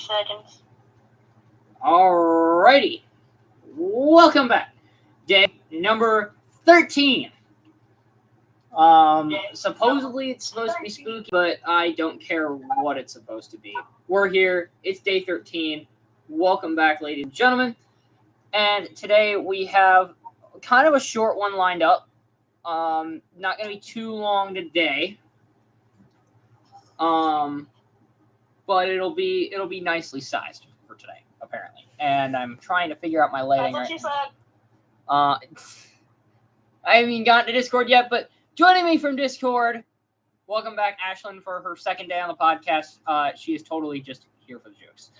seconds. Alrighty. Welcome back. Day number 13. Supposedly it's supposed to be spooky, but I don't care what it's supposed to be. We're here. It's day 13. Welcome back, ladies and gentlemen. And today we have kind of a short one lined up. Not going to be too long today. But it'll be nicely sized for today, apparently. And I'm trying to figure out my lighting That's what she said. I haven't even gotten to Discord yet, but joining me from Discord, welcome back, Ashlyn, for her second day on the podcast. She is totally just here for the jokes.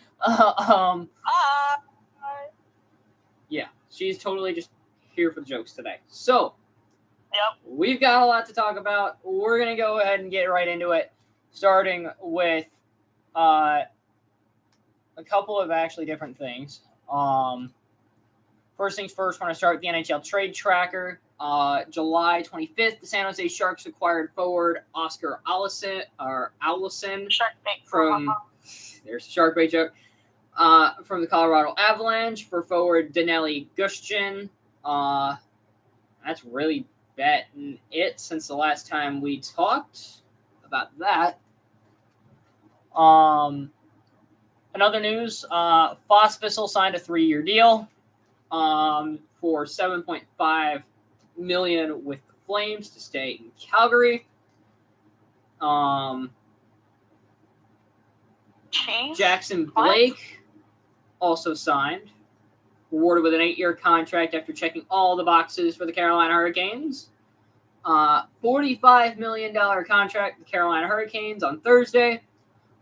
Yeah, she's totally just here for the jokes today. So, We've got a lot to talk about. We're going to go ahead and get right into it, starting with a couple of actually different things. First things first, I want to start with the NHL trade tracker. July 25th, the San Jose Sharks acquired forward Oscar Allison from there's a shark bait joke from the Colorado Avalanche for forward Danelli Gushchin. That's really been it since the last time we talked about that. Another news, Fossbissel signed a 3-year deal for $7.5 million with the Flames to stay in Calgary. Jackson Blake also signed, awarded with an 8-year contract after checking all the boxes for the Carolina Hurricanes. $45 million contract with the Carolina Hurricanes on Thursday.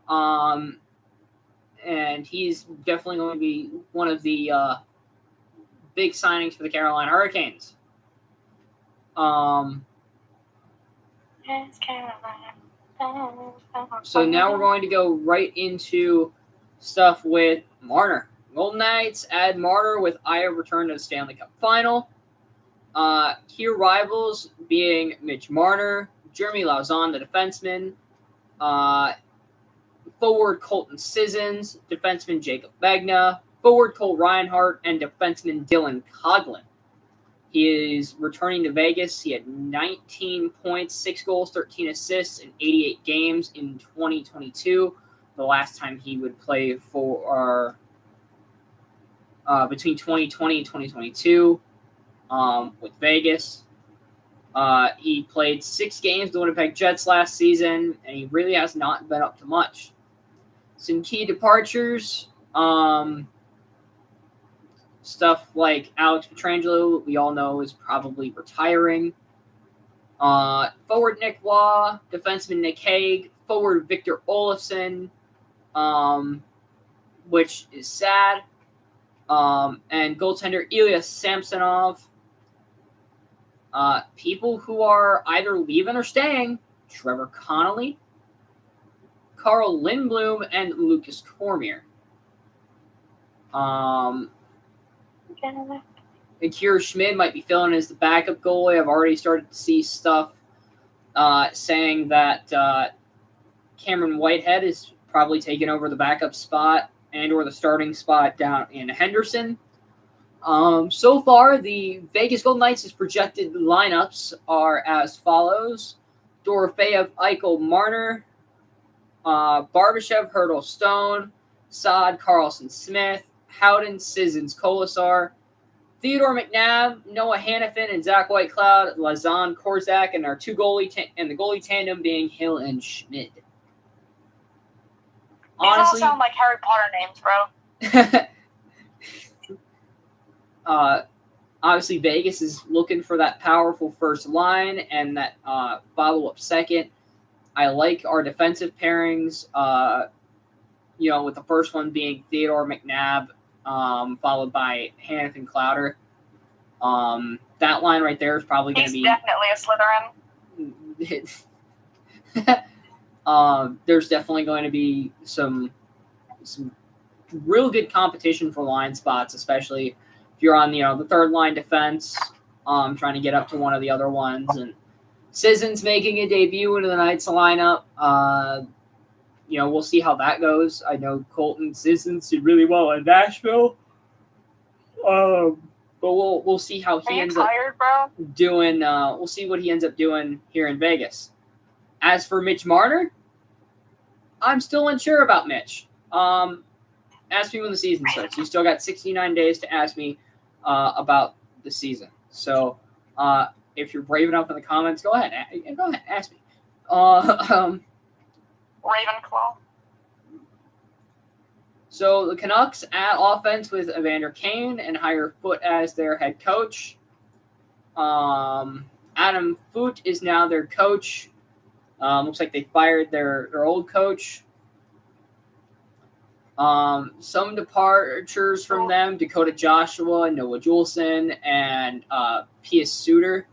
And he's definitely going to be one of the big signings for the Carolina Hurricanes. So now we're going to go right into stuff with Marner. Golden Knights add Marner with Aya return to the Stanley Cup Final. Key rivals being Mitch Marner, Jeremy Lauzon, the defenseman, forward Colton Sissons, defenseman Jacob Magna, forward Cole Reinhardt, and defenseman Dylan Coghlan. He is returning to Vegas. He had 19 points, 6 goals, 13 assists in 88 games in 2022. The last time he would play for between 2020 and 2022 with Vegas. He played 6 games with the Winnipeg Jets last season, and he really has not been up to much. Some key departures, stuff like Alex Pietrangelo, we all know is probably retiring. Forward Nick Waugh, defenseman Nick Hague, forward Victor Olofsson, which is sad, and goaltender Ilya Samsonov. People who are either leaving or staying, Trevor Connolly, Carl Lindblom, and Lucas Cormier. Akira Schmid might be filling as the backup goalie. I've already started to see stuff saying that Cameron Whitehead is probably taking over the backup spot and or the starting spot down in Henderson. So far, the Vegas Golden Knights' projected lineups are as follows: Dorofeyev, Eichel, Marner, Barbashev, Hurdle, Stone, Saad, Carlson, Smith, Howden, Sissons, Kolasar, Theodore McNabb, Noah Hannafin, and Zach Whitecloud, Lazan, Korzak, and our the goalie tandem being Hill and Schmid. Honestly, these all sound like Harry Potter names, bro. Obviously, Vegas is looking for that powerful first line and that follow-up second. I like our defensive pairings, with the first one being Theodore McNabb, followed by Hannafin Clouder. That line right there is probably going to be... He's definitely a Slytherin. There's definitely going to be some real good competition for line spots, especially if you're on the third line defense, trying to get up to one of the other ones. And Sissons making a debut into the Knights lineup. we'll see how that goes. I know Colton Sissons did really well in Nashville. But we'll see how he ends up doing. We'll see what he ends up doing here in Vegas. As for Mitch Marner, I'm still unsure about Mitch. Ask me when the season starts. You still got 69 days to ask me about the season. So if you're brave enough in the comments, go ahead, ask me. Ravenclaw. So the Canucks at offense with Evander Kane and hire Foote as their head coach. Adam Foote is now their coach. Looks like they fired their old coach. Some departures from them: Dakota Joshua, Noah Juleson, and Pius Suter.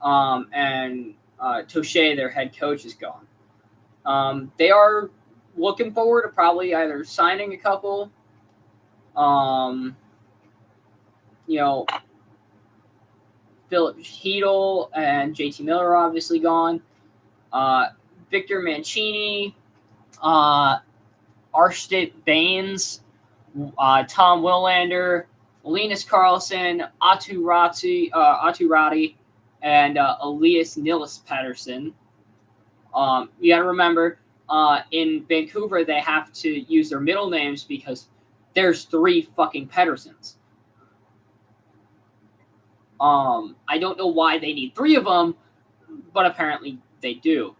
And Touche, their head coach, is gone. They are looking forward to probably either signing a couple. Philip Hedl and JT Miller are obviously gone. Victor Mancini, Arshdeep Baines, Tom Willander, Linus Karlsson, Atu Rati, and Elias Nils Pettersson. You got to remember, in Vancouver, they have to use their middle names because there's 3 fucking Petterssons. I don't know why they need 3 of them, but apparently they do.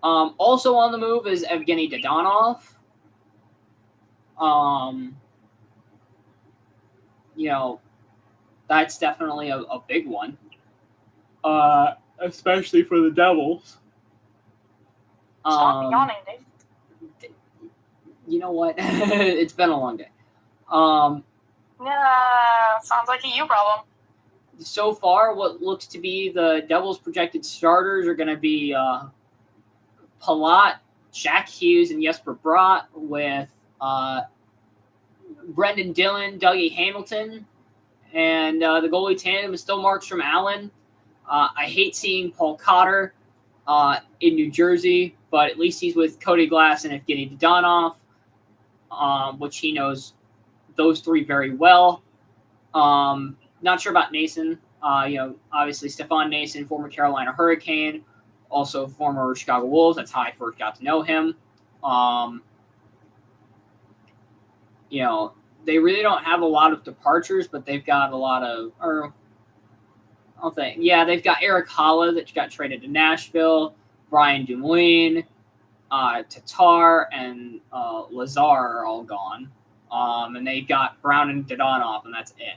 Also on the move is Evgeny Dadonov. That's definitely a big one. Especially for the Devils. Stop yawning, dude. You know what? It's been a long day. Yeah, sounds like a you problem. So far, what looks to be the Devils' projected starters are going to be Palat, Jack Hughes, and Jesper Bratt, with Brendan Dillon, Dougie Hamilton, and the goalie tandem is still Markstrom Allen. I hate seeing Paul Cotter in New Jersey, but at least he's with Cody Glass and Evgeny Dadonov, which he knows those 3 very well. Not sure about Nason. Obviously Stefan Nason, former Carolina Hurricane, also former Chicago Wolves. That's how I first got to know him. They really don't have a lot of departures, but they've got a lot of, they've got Eric Holla that got traded to Nashville, Brian Dumoulin, Tatar, and Lazar are all gone. And they've got Brown and Dadonov, and that's it.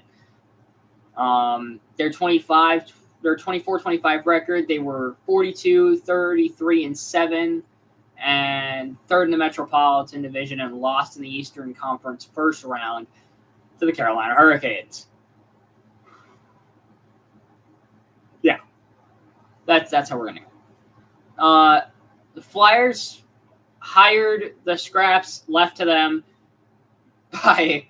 Their 24-25 record, they were 42, 33, and 7, and 3rd in the Metropolitan Division, and lost in the Eastern Conference first round to the Carolina Hurricanes. Yeah, that's how we're gonna go. The Flyers hired the scraps left to them by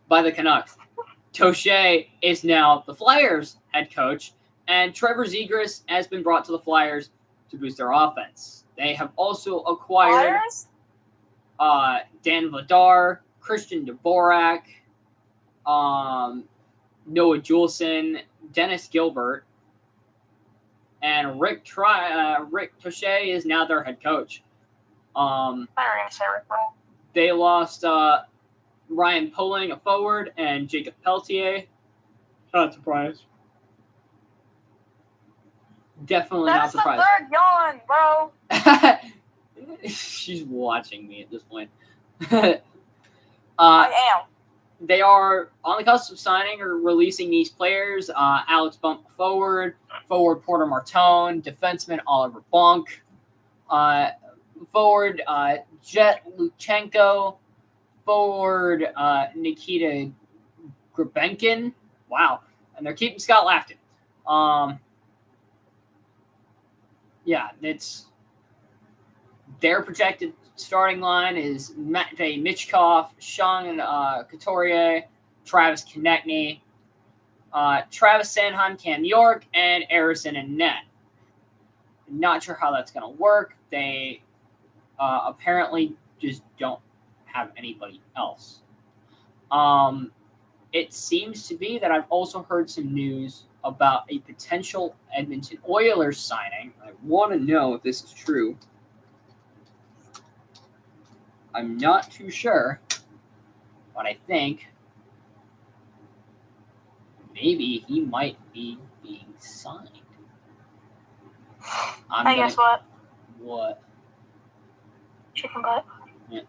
by the Canucks. Touche is now the Flyers head coach, and Trevor Zegras has been brought to the Flyers to boost their offense. They have also acquired Dan Vladar, Christian Dvorak, Noah Juleson, Dennis Gilbert, and Rick Touche is now their head coach. They lost Ryan Poling, a forward, and Jacob Peltier. Not surprised. Definitely not surprised. That's the 3rd yawn, bro. She's watching me at this point. I am. They are on the cusp of signing or releasing these players. Alex Bump, forward Porter Martone, defenseman Oliver Bonk, forward Jet Luchenko, forward Nikita Grabenkin. Wow. And they're keeping Scott Lafton. It's their projected starting line is Matvei Michkov, Sean Couturier, Travis Konechny, Travis Sanheim, Cam York, and Harrison and net. Not sure how that's going to work. They apparently just don't have anybody else. It seems to be that I've also heard some news about a potential Edmonton Oilers signing. I want to know if this is true. I'm not too sure, but I think maybe he might be being signed. Guess what? What? Chicken butt. Yeah.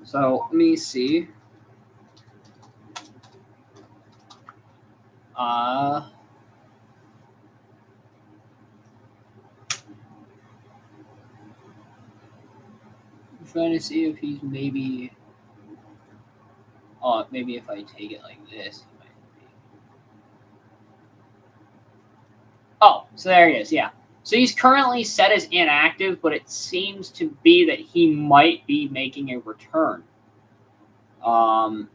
So let me see. I'm trying to see if he's maybe. Oh, maybe if I take it like this, he might be. Oh, so there he is. Yeah. So he's currently set as inactive, but it seems to be that he might be making a return. Carter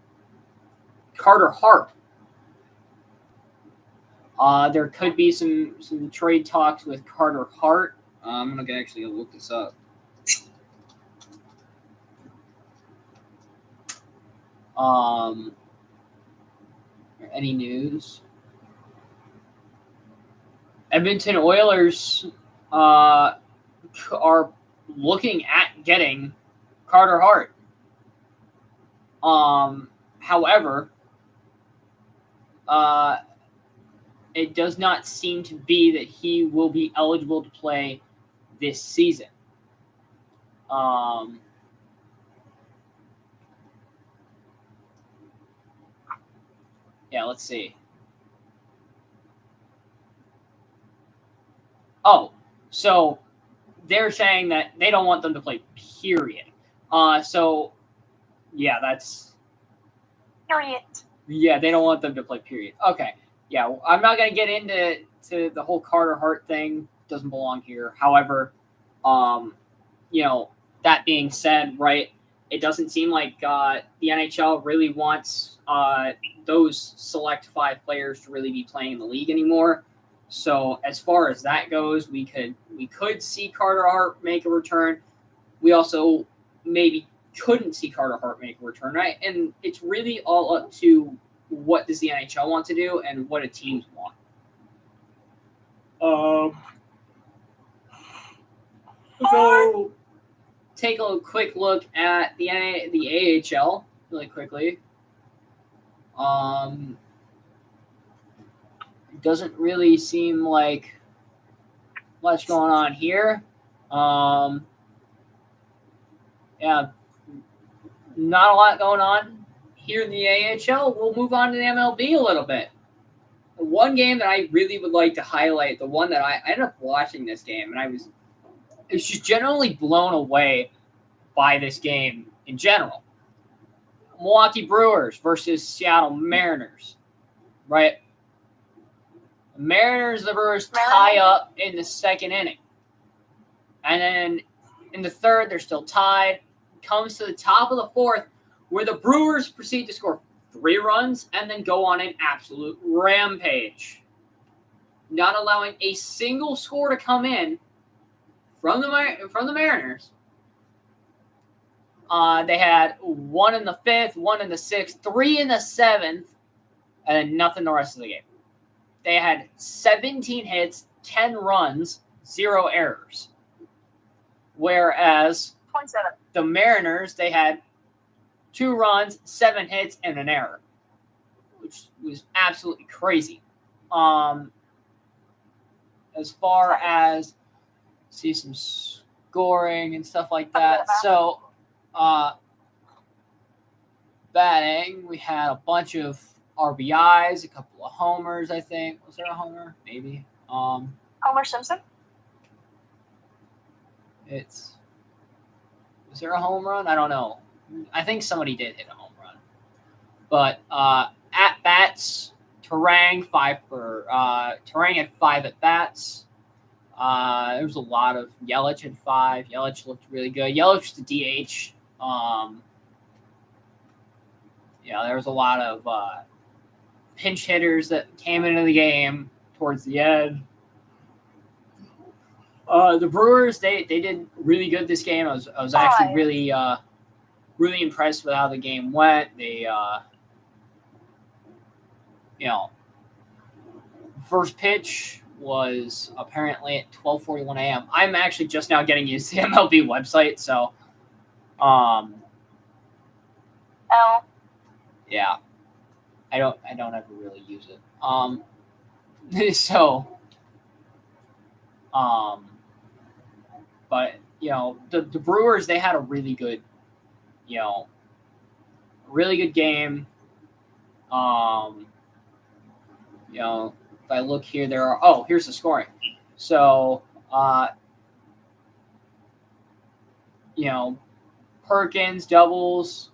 Hart. There could be some trade talks with Carter Hart. I'm going to actually look this up. Any news? Edmonton Oilers are looking at getting Carter Hart. However, it does not seem to be that he will be eligible to play this season. Yeah, let's see. Oh, so they're saying that they don't want them to play, period. So, yeah, that's... Period. Yeah, they don't want them to play, period. Okay, yeah, I'm not going to get into the whole Carter Hart thing. Doesn't belong here. However, that being said, right, it doesn't seem like the NHL really wants those select 5 players to really be playing in the league anymore. So as far as that goes, we could see Carter Hart make a return. We also maybe couldn't see Carter Hart make a return, right? And it's really all up to what does the NHL want to do and what do teams want. So take a quick look at the AHL really quickly. It doesn't really seem like much going on here. Yeah, not a lot going on here in the AHL. We'll move on to the MLB a little bit. The one game that I really would like to highlight, the one that I ended up watching this game, and I was just generally blown away by this game in general. Milwaukee Brewers versus Seattle Mariners, right? The Mariners and the Brewers tie up in the second inning. And then in the third, they're still tied. Comes to the top of the fourth, where the Brewers proceed to score 3 runs and then go on an absolute rampage, not allowing a single score to come in from the Mariners. They had 1 in the 5th, 1 in the 6th, 3 in the 7th, and then nothing the rest of the game. They had 17 hits, 10 runs, 0 errors. Whereas 27. The Mariners, they had 2 runs, 7 hits, and an error, which was absolutely crazy. As far as see some scoring and stuff like that. So, batting, we had a bunch of RBIs, a couple of homers, I think. Was there a homer? Maybe. Homer Simpson? Was there a home run? I don't know. I think somebody did hit a home run. But at bats, Terang had 5 at bats. There was a lot of Yelich had 5. Yelich looked really good. Yelich the DH. There was a lot of pinch hitters that came into the game towards the end. The Brewers, they did really good this game. I was actually really impressed with how the game went. They first pitch was apparently at 12:41 a.m. I'm actually just now getting used to the MLB website, so yeah. I don't ever really use it. But the Brewers, they had a really good game. If I look here, here's the scoring. So, Perkins doubles.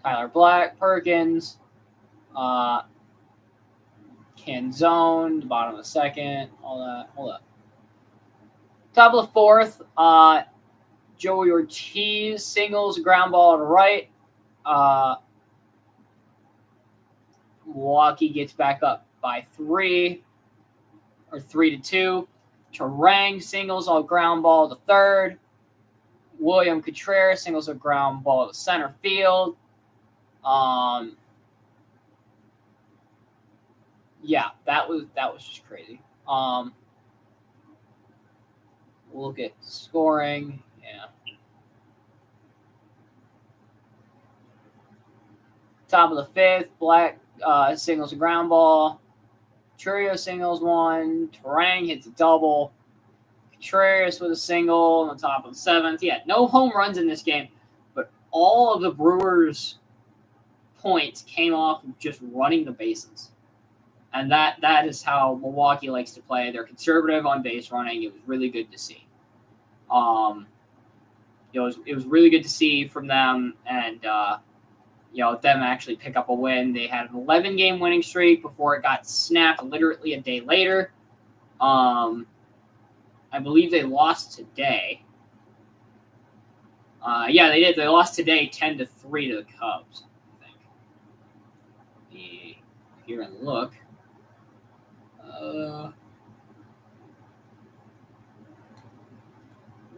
Tyler Black, Perkins, Canzone, bottom of the second, all that. Hold up. Top of the fourth, Joey Ortiz singles, ground ball to right. Milwaukee gets back up by 3 or 3-2. Terang singles all ground ball to third. William Contreras singles a ground ball to center field. Yeah, that was just crazy. We'll look at scoring. Yeah. Top of the fifth, Black singles a ground ball. Churio singles one. Terang hits a double. Contreras with a single on the top of the seventh. Yeah, no home runs in this game, but all of the Brewers' points came off of just running the bases. And that is how Milwaukee likes to play. They're conservative on base running. It was really good to see. It was really good to see from them, and them actually pick up a win. They had an 11-game winning streak before it got snapped literally a day later. I believe they lost today. Yeah, they did. They lost today 10-3 to the Cubs, I think. Here and look. Let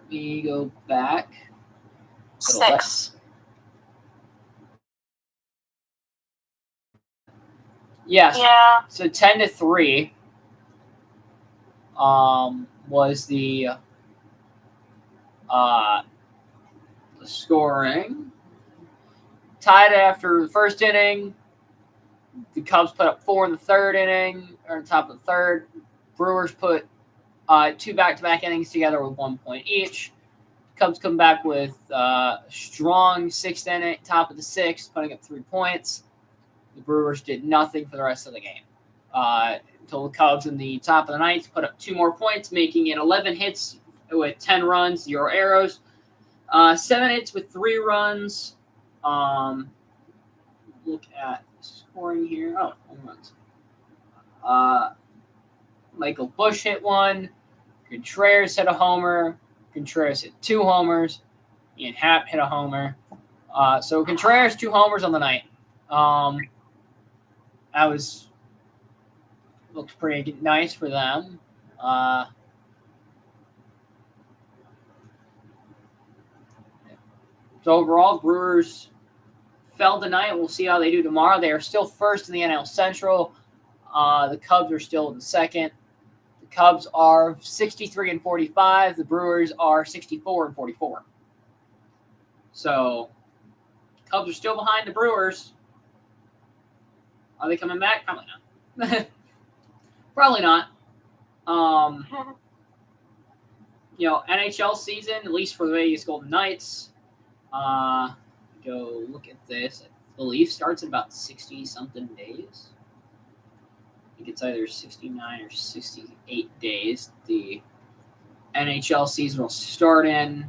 me go back. 6. Yes. Yeah. So 10-3 was the scoring. Tied after the first inning. The Cubs put up 4 in the third inning, or on top of the third. Brewers put 2 back-to-back innings together with 1 point each. Cubs come back with strong 6th inning, top of the 6th, putting up 3 points. The Brewers did nothing for the rest of the game. Until the Cubs in the top of the 9th put up 2 more points, making it 11 hits with 10 runs, 0 errors. 7 hits with 3 runs. Look at scoring here. Oh, home runs. Michael Busch hit 1. Contreras hit a homer. Contreras hit 2 homers. Ian Happ hit a homer. So Contreras 2 homers on the night. That looked pretty nice for them. So overall, Brewers fell tonight. We'll see how they do tomorrow. They are still first in the NL Central. The Cubs are still in second. The Cubs are 63-45. The Brewers are 64-44. So, Cubs are still behind the Brewers. Are they coming back? Probably not. Probably not. NHL season, at least for the Vegas Golden Knights. Go look at this. I believe starts in about 60-something days. I think it's either 69 or 68 days. The NHL season will start in,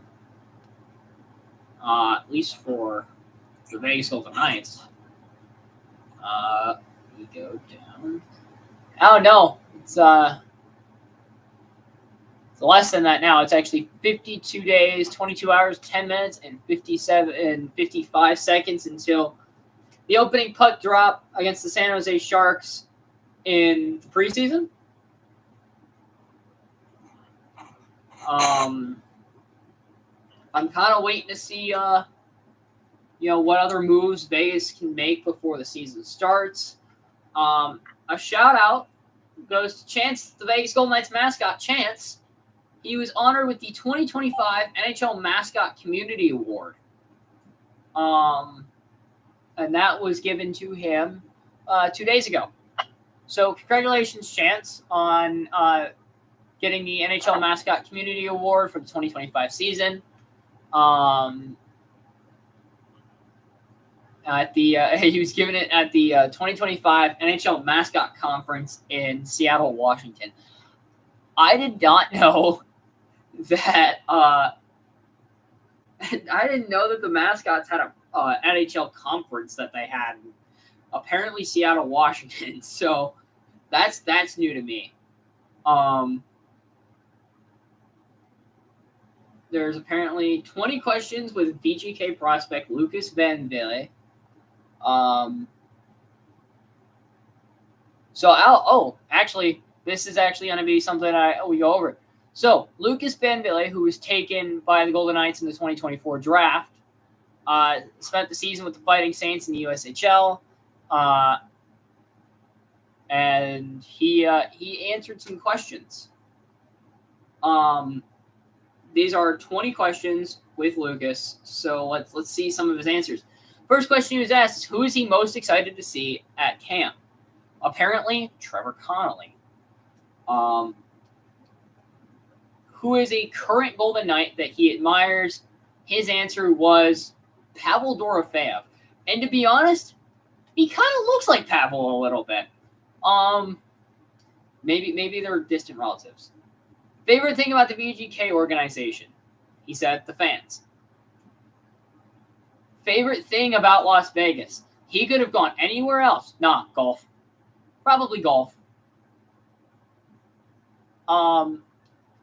at least for the Vegas Golden Knights. We go down. Oh no, it's less than that now. It's actually 52 days, 22 hours, 10 minutes, and 55 seconds until the opening puck drop against the San Jose Sharks in the preseason. I'm kind of waiting to see, what other moves Vegas can make before the season starts. A shout out goes to Chance, the Vegas Golden Knights mascot, Chance. He was honored with the 2025 NHL Mascot Community Award. And that was given to him 2 days ago. So congratulations, Chance, on getting the NHL Mascot Community Award for the 2025 season. He was given it at the 2025 NHL Mascot Conference in Seattle, Washington. I did not know that. I didn't know that the mascots had a NHL conference that they had. Apparently, Seattle, Washington. So that's new to me. There's apparently 20 questions with VGK prospect Lucas Van Ville. Actually, this is actually going to be something we go over. So, Lucas Van Ville, who was taken by the Golden Knights in the 2024 draft, spent the season with the Fighting Saints in the USHL, and he answered some questions. These are 20 questions with Lucas, so let's see some of his answers. First question he was asked is, who is he most excited to see at camp? Apparently, Trevor Connolly. Who is a current Golden Knight that he admires? His answer was Pavel Dorofeyev. And to be honest, he kind of looks like Pavel a little bit. Maybe they're distant relatives. Favorite thing about the VGK organization? He said the fans. Favorite thing about Las Vegas? He could have gone anywhere else. Nah, golf. Probably golf.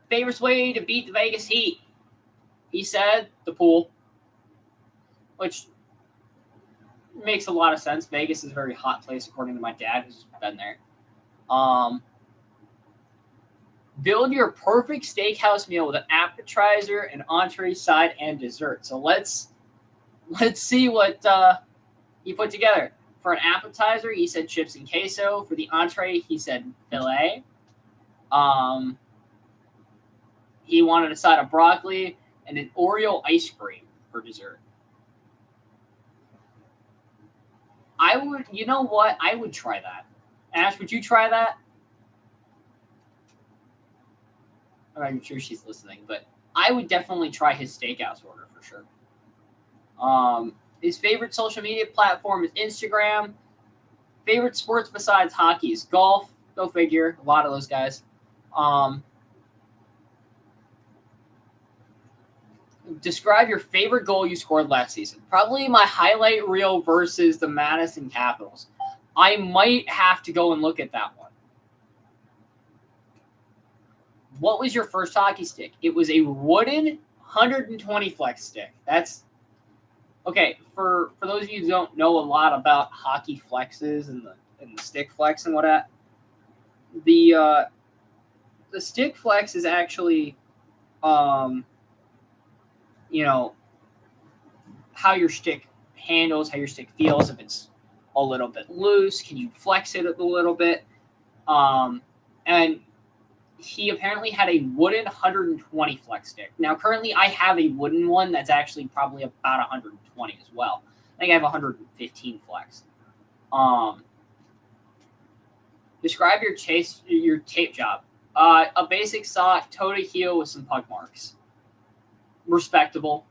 Favorite way to beat the Vegas Heat? He said the pool, which makes a lot of sense. Vegas is a very hot place, according to my dad, who's been there. Build your perfect steakhouse meal with an appetizer, an entree, side, and dessert. So let's see what he put together. For an appetizer, he said chips and queso. For the entree, he said filet. He wanted a side of broccoli and an Oreo ice cream for dessert. You know what? I would try that. Ash, would you try that? I'm sure she's listening, but I would definitely try his steakhouse order for sure. His favorite social media platform is Instagram. Favorite sports besides hockey is golf. Go figure. A lot of those guys. Describe your favorite goal you scored last season. Probably my highlight reel versus the Madison Capitals. I might have to go and look at that one. What was your first hockey stick? It was a wooden 120 flex stick. That's okay. For those of you who don't know a lot about hockey flexes and the stick flex and whatnot, the stick flex is actually how your stick handles, how your stick feels. If it's a little bit loose, can you flex it a little bit? And he apparently had a wooden 120 flex stick. Now, currently, I have a wooden one that's actually probably about 120 as well. I think I have 115 flex. Describe your tape job. A basic sock, toe to heel with some puck marks. Respectable.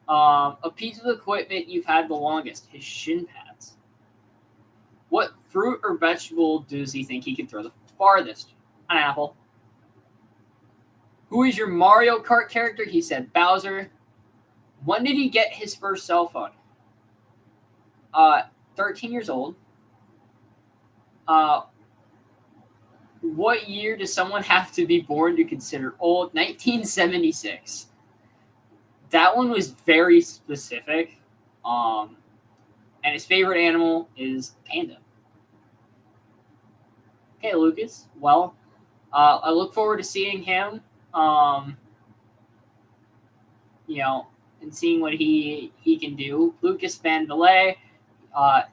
A piece of equipment you've had the longest. His shin pads. What fruit or vegetable does he think he can throw the farthest? An apple. Who is your Mario Kart character? He said Bowser. When did he get his first cell phone? 13 years old. What year does someone have to be born to consider old? 1976. That one was very specific. And his favorite animal is panda. Okay, Lucas. Well, I look forward to seeing him. And seeing what he can do. Lucas Van Villay,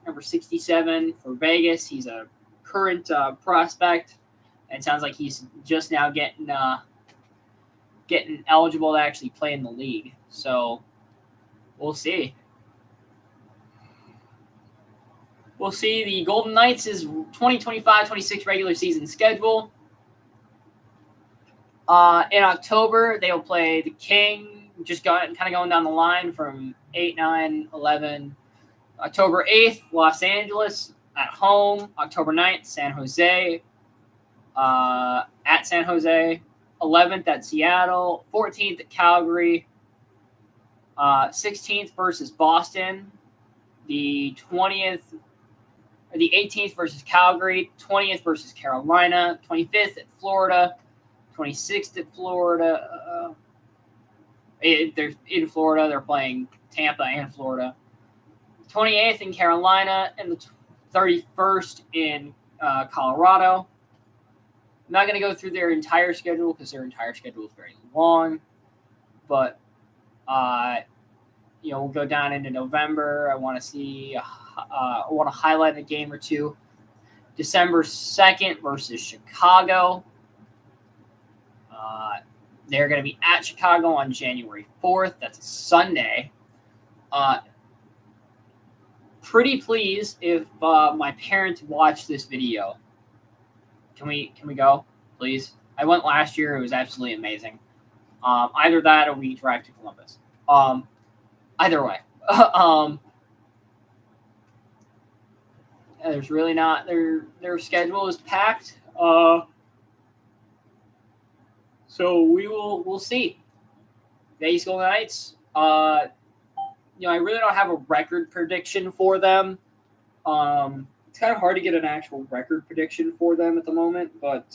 number 67 for Vegas. He's a current prospect. And it sounds like he's just now getting eligible to actually play in the league. So we'll see. We'll see the Golden Knights' 2025-26 regular season schedule. In October, they will play the King, kind of going down the line from 8, 9, 11. October 8th, Los Angeles at home. October 9th, San Jose at San Jose. 11th at Seattle. 14th at Calgary. 16th versus Boston. The 18th versus Calgary. 20th versus Carolina. 25th at Florida. 26th at Florida. They're in Florida. They're playing Tampa and Florida. 28th in Carolina and the 31st in Colorado. I'm not going to go through their entire schedule because their entire schedule is very long. But, we'll go down into November. I want to highlight a game or two. December 2nd versus Chicago. They're going to be at Chicago on January 4th. That's a Sunday. Pretty pleased if my parents watch this video. Can we go, please? I went last year. It was absolutely amazing. Either that or we drive to Columbus. Either way. There's really not their schedule is packed. So we'll see. Vegas Golden Knights. I really don't have a record prediction for them. It's kind of hard to get an actual record prediction for them at the moment, but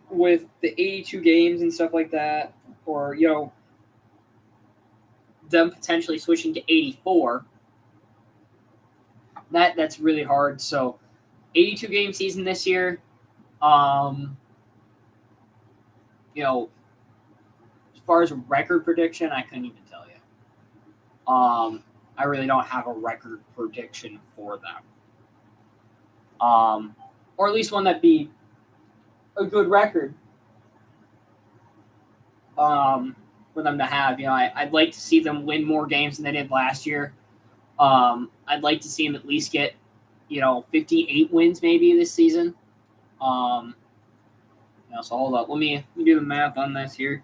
with the 82 games and stuff like that, or them potentially switching to 84, that's really hard. So 82 game season this year. As far as a record prediction, I couldn't even tell you. I really don't have a record prediction for them. Or at least one that'd be a good record for them to have. I'd like to see them win more games than they did last year. I'd like to see them at least get 58 wins maybe this season. So hold up. Let me do the math on this here.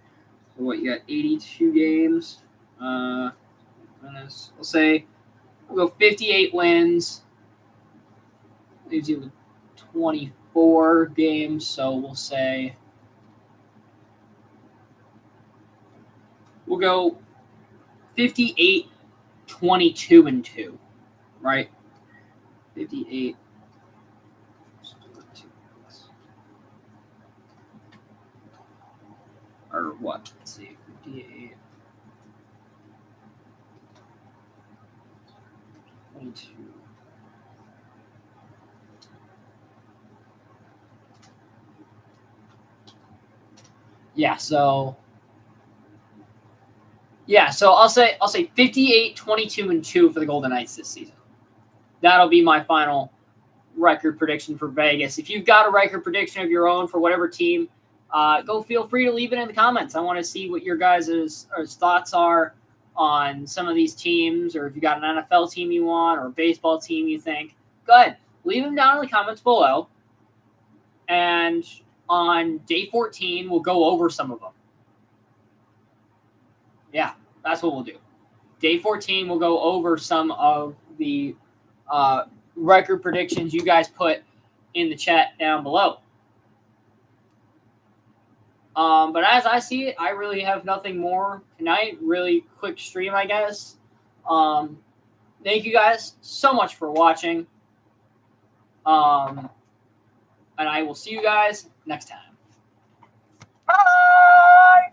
So what, you got 82 games. We'll go 58 wins. Leaves you with 24 games. So we'll go 58, 22, and 2. Right? 58. Or what? Let's see. 58. 22. So I'll say 58, 22, and 2 for the Golden Knights this season. That'll be my final record prediction for Vegas. If you've got a record prediction of your own for whatever team, go feel free to leave it in the comments. I want to see what your guys' thoughts are on some of these teams, or if you got an NFL team you want or a baseball team you think. Go ahead. Leave them down in the comments below. And on day 14, we'll go over some of them. Yeah, that's what we'll do. Day 14, we'll go over some of the record predictions you guys put in the chat down below. But as I see it, I really have nothing more tonight. Really quick stream, I guess. Thank you guys so much for watching. And I will see you guys next time. Bye!